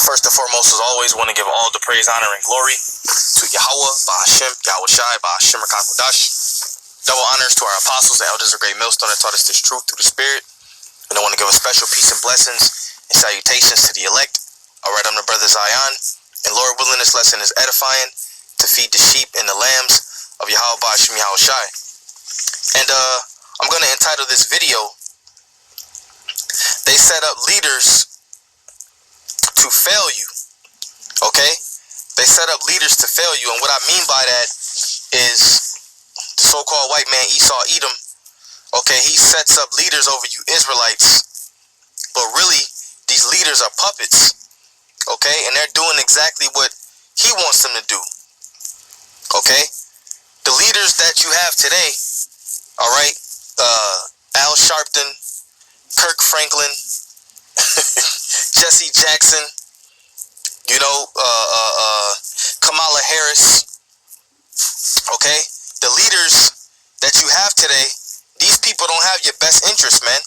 First and foremost, as always, want to give all the praise, honor, and glory to Yahweh, Bahashem, Yahweh Shai, Bahashem, Rakakwadash. Double honors to our apostles and elders of Great Millstone that taught us this truth through the Spirit. And I want to give a special peace and blessings and salutations to the elect. All right, I'm the brother Zion. And Lord willing, this lesson is edifying to feed the sheep and the lambs of Yahweh, Bahashem, Yahweh Shai. And I'm going to entitle this video, They Set Up Leaders to Fail You. Okay? They set up leaders to fail you. And what I mean by that is the so-called white man Esau Edom. Okay, he sets up leaders over you Israelites. But really, these leaders are puppets. Okay? And they're doing exactly what he wants them to do. Okay? The leaders that you have today, all right, Al Sharpton, Kirk Franklin, Jesse Jackson, you know, Kamala Harris, okay? The leaders that you have today, these people don't have your best interest, man.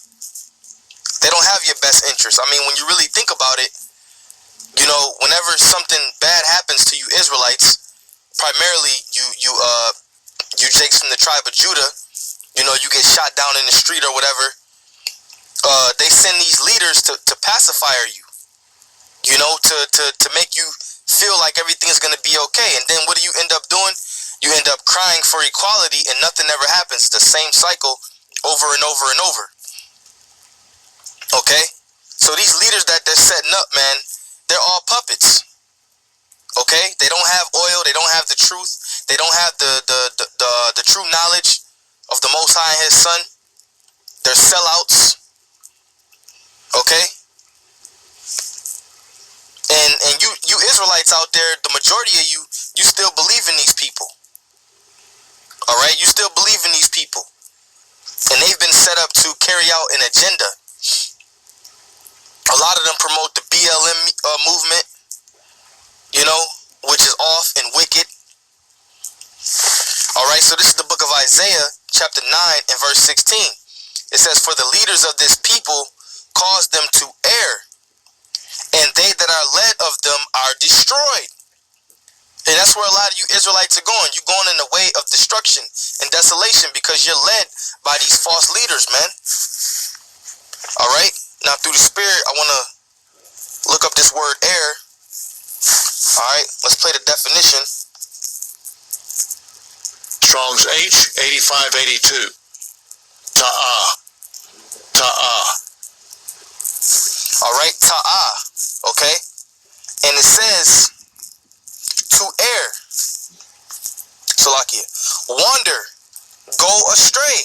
They don't have your best interest. I mean, when you really think about it, you know, whenever something bad happens to you Israelites, primarily you Jakes from the tribe of Judah, you know, you get shot down in the street or whatever, they send these leaders to pacify you. You know, to make you feel like everything is going to be okay. And then what do you end up doing? You end up crying for equality and nothing ever happens. The same cycle over and over and over. Okay? So these leaders that they're setting up, man, they're all puppets. Okay? They don't have oil. They don't have the truth. They don't have the true knowledge of the Most High and His Son. They're sellouts. Okay? And you Israelites out there, the majority of you still believe in these people. All right? You still believe in these people. And they've been set up to carry out an agenda. A lot of them promote the BLM movement, you know, which is off and wicked. All right? So this is the book of Isaiah, chapter 9 and verse 16. It says, "For the leaders of this people cause them to err, and they that are led of them are destroyed." And that's where a lot of you Israelites are going. You're going in the way of destruction and desolation because you're led by these false leaders, man. All right? Now, through the Spirit, I want to look up this word err. All right? Let's play the definition. Strong's H8582. Ta'ah. Ta'ah. All right? Ta'ah. Okay? And it says to err. Salakia. Wander. Go astray.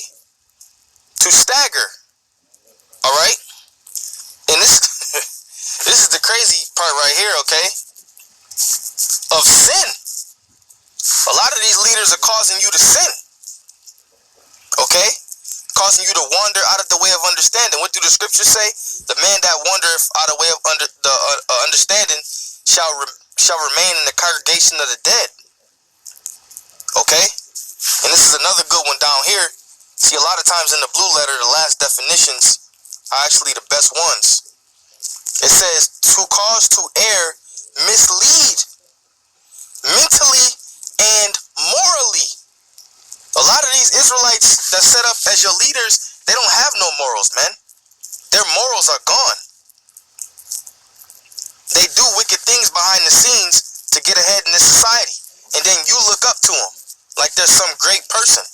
To stagger. All right? And this this is the crazy part right here, okay? Of sin. A lot of these leaders are causing you to sin. Okay? Causing you to wander out of the way of understanding. What do the scriptures say? The man that wandereth out of the way of understanding shall remain in the congregation of the dead. Okay? And this is another good one down here. See, a lot of times in the blue letter, the last definitions are actually the best ones. It says, to cause to err, mislead, mentally and morally. A lot of these Israelites that set up as your leaders, they don't have no morals, man. Their morals are gone. They do wicked things behind the scenes to get ahead in this society. And then you look up to them like they're some great person.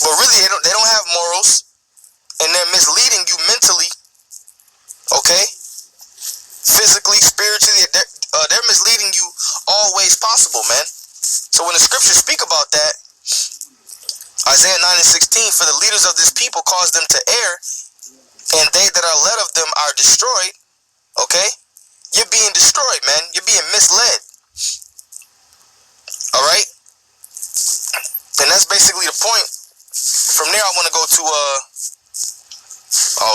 But really, they don't have morals. And they're misleading you mentally. Okay? Physically, spiritually, they're misleading you all ways possible, man. So when the scriptures speak about that, Isaiah 9 and 16, for the leaders of this people cause them to err, and they that are led of them are destroyed. Okay? You're being destroyed, man. You're being misled. Alright? And that's basically the point. From there, I want to go to,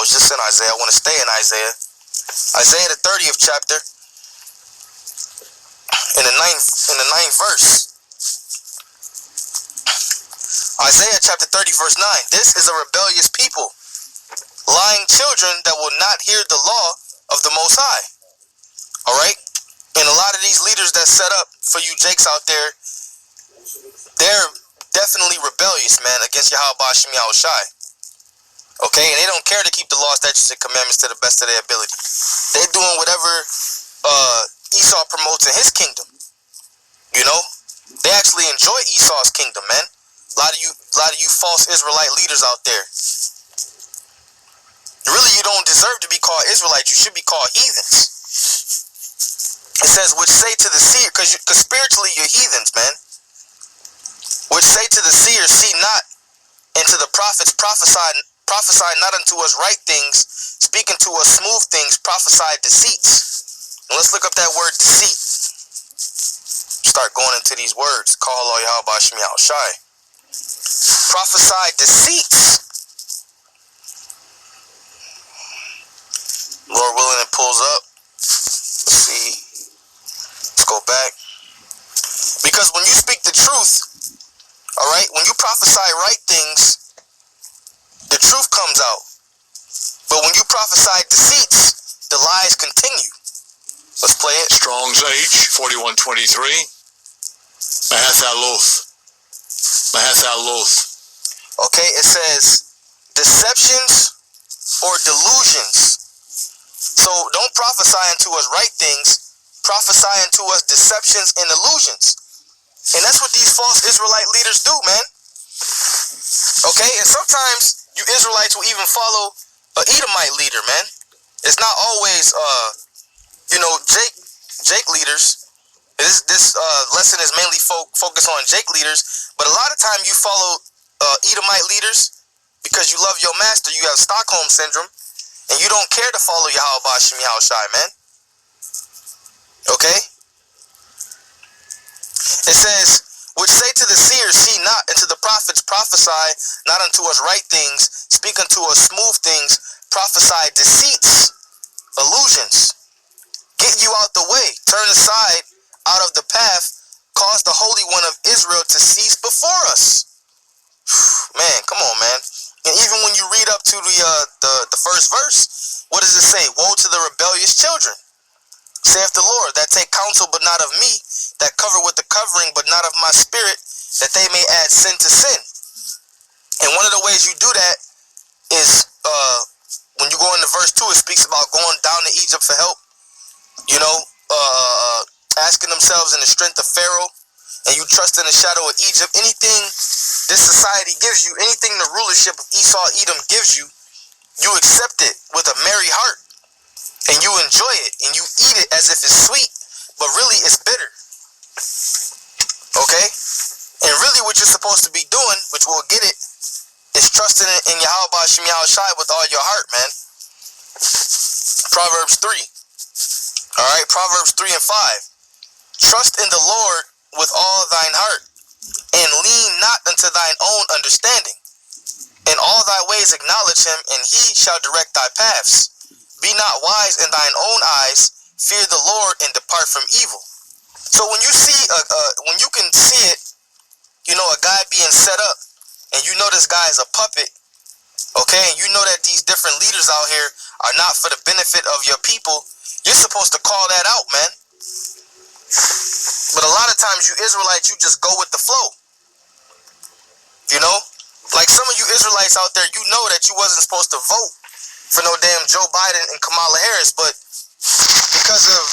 it's just in Isaiah. I want to stay in Isaiah. Isaiah, the 30th chapter, in the ninth verse. Isaiah chapter 30, verse 9. This is a rebellious people, lying children that will not hear the law of the Most High. All right? And a lot of these leaders that set up for you Jakes out there, they're definitely rebellious, man, against Yahweh Hashem Yahushai. Okay? And they don't care to keep the law, statutes, and commandments to the best of their ability. They're doing whatever Esau promotes in his kingdom. You know? They actually enjoy Esau's kingdom, man. A lot of you false Israelite leaders out there. Really, you don't deserve to be called Israelites. You should be called heathens. It says, which say to the seer, because spiritually you're heathens, man. Which say to the seer, see not, and to the prophets, prophesy not unto us right things, speaking to us smooth things, prophesy deceits. And let's look up that word deceit. Start going into these words. Call Allah Yahweh Hashem Yahushai. Prophesy deceits. Lord willing, it pulls up. Let's see. Let's go back. Because when you speak the truth, all right, when you prophesy right things, the truth comes out. But when you prophesy deceits, the lies continue. Let's play it. Strong's H 4123. Mahathaloth. Okay, it says deceptions or delusions. So don't prophesy unto us right things, prophesy unto us deceptions and illusions. And that's what these false Israelite leaders do, man. Okay, and sometimes you Israelites will even follow an Edomite leader, man. It's not always, Jake leaders. This lesson is mainly focused on Jake leaders, but a lot of time you follow Edomite leaders because you love your master. You have Stockholm syndrome, and you don't care to follow Yahweh Hashem Yahushai, man. Okay? It says, which say to the seers, see not, and to the prophets, prophesy not unto us right things, speak unto us smooth things, prophesy deceits, illusions. Get you out the way, turn aside out of the path, cause the Holy One of Israel to cease before us. Man, come on, man. And even when you read up to the first verse, what does it say? Woe to the rebellious children, saith the Lord, that take counsel but not of me, that cover with the covering but not of my spirit, that they may add sin to sin. And one of the ways you do that is when you go into verse 2, it speaks about going down to Egypt for help, asking themselves in the strength of Pharaoh, and you trust in the shadow of Egypt. Anything this society gives you, anything the rulership of Esau Edom gives you, you accept it with a merry heart, and you enjoy it, and you eat it as if it's sweet, but really it's bitter. Okay? And really what you're supposed to be doing, which we'll get it, is trusting in Yahweh Hashem Yahushai with all your heart, man. Proverbs 3. Alright, Proverbs 3 and 5. Trust in the Lord with all thine heart, and lean not unto thine own understanding. In all thy ways acknowledge him, and he shall direct thy paths. Be not wise in thine own eyes, fear the Lord, and depart from evil. So when you see, when you can see it, a guy being set up, and you know this guy is a puppet, okay, and you know that these different leaders out here are not for the benefit of your people, you're supposed to call that out, man. But a lot of times you Israelites, you just go with the flow. Like some of you Israelites out there, you know that you wasn't supposed to vote for no damn Joe Biden and Kamala Harris, but because of,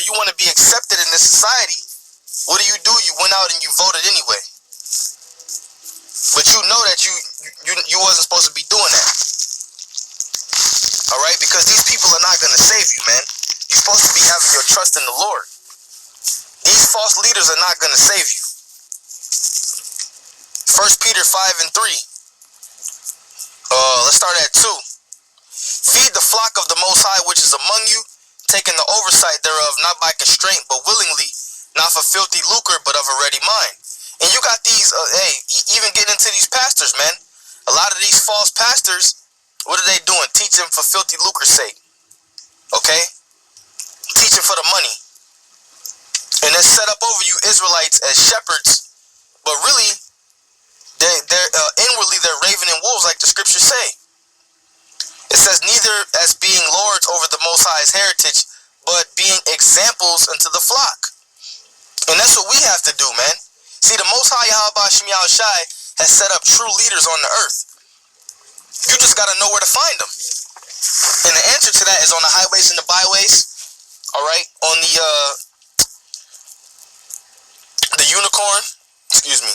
you want to be accepted in this society, what do? You went out and you voted anyway. But you know that you wasn't supposed to be doing that. All right? Because these people are not going to save you, man. You're supposed to be having your trust in the Lord. These false leaders are not going to save you. 1 Peter 5 and 3. Let's start at 2. Feed the flock of the Most High which is among you, taking the oversight thereof, not by constraint, but willingly, not for filthy lucre, but of a ready mind. And you got these, even getting into these pastors, man. A lot of these false pastors, what are they doing? Teaching for filthy lucre's sake. Okay? Teaching for the money. And they're set up over you Israelites as shepherds, but really, they're inwardly they're raven and wolves, like the scriptures say. It says, neither as being lords over the Most High's heritage, but being examples unto the flock. And that's what we have to do, man. See, the Most High Yahweh Ba'ashem Yahushai has set up true leaders on the earth. You just got to know where to find them. And the answer to that is on the highways and the byways. All right, on the unicorn. Excuse me.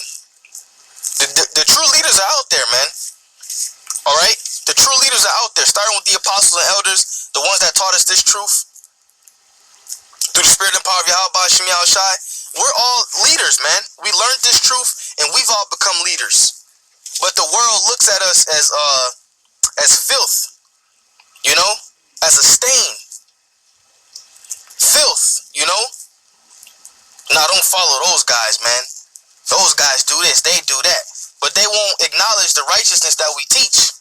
The true leaders are out there, man. All right, the true leaders are out there, starting with the apostles and elders, the ones that taught us this truth through the spirit and power of Yahweh Ba'ashem Yahushai. We're all leaders, man. We learned this truth, and we've all become leaders. But the world looks at us as filth, you know, as a stain. Filth, you know. Now, don't follow those guys, man. Those guys do this, they do that. But they won't acknowledge the righteousness that we teach.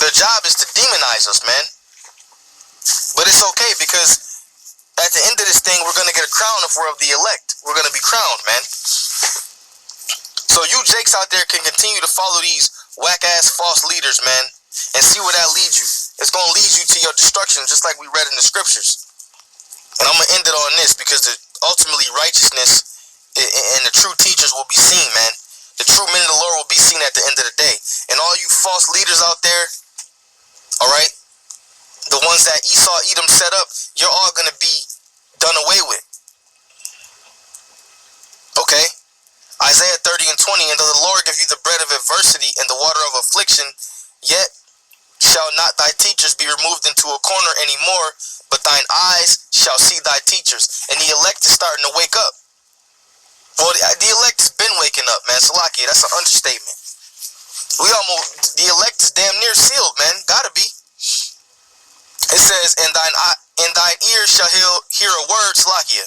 Their job is to demonize us, man. But it's okay, because at the end of this thing, we're going to get a crown if we're of the elect. We're going to be crowned, man. So you jakes out there can continue to follow these whack-ass false leaders, man, and see where that leads you. It's going to lead you to your destruction, just like we read in the scriptures. And I'm going to end it on this, because ultimately righteousness and the true teachers will be seen, man. The true men of the Lord will be seen at the end of the day. And all you false leaders out there, all right, the ones that Esau, Edom set up, you're all going to be done away with. Okay? Isaiah 30:20, and though the Lord give you the bread of adversity and the water of affliction, yet shall not thy teachers be removed into a corner anymore, but thine eyes shall see thy teachers. And the elect is starting to wake up. Well, the elect has been waking up, man. Salakia, that's an understatement. The elect is damn near sealed, man. Gotta be. It says, and thine ears shall hear a word, Salakia,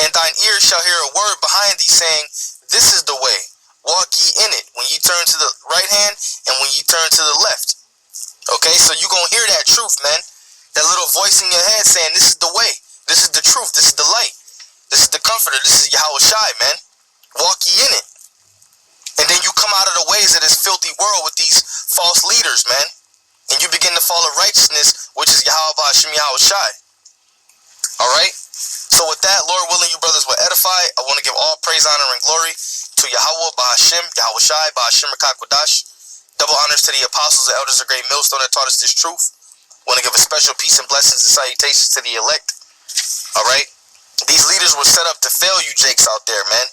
and thine ears shall hear a word behind thee saying, this is the way, walk ye in it, when ye turn to the right hand and when ye turn to the left. Okay, so you gonna hear that truth, man. That little voice in your head saying, this is the way, this is the truth, this is the light, this is the comforter, this is Yahweh Shai, man. Walk ye in it. And then you come out of the ways of this filthy world with these false leaders, man. And you begin to follow righteousness, which is Yahweh Ba'ashem Yahushai. Alright? So with that, Lord willing, you brothers will edify. I want to give all praise, honor, and glory to Yahweh Ba'ashem, Yahushai, Ba'ashem Rakakwadash. Double honors to the apostles and elders of Great Millstone that taught us this truth. I want to give a special peace and blessings and salutations to the elect. Alright? These leaders were set up to fail you jakes out there, man.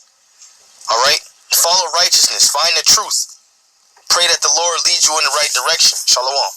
Alright? Follow righteousness. Find the truth. Pray that the Lord leads you in the right direction. Shalom.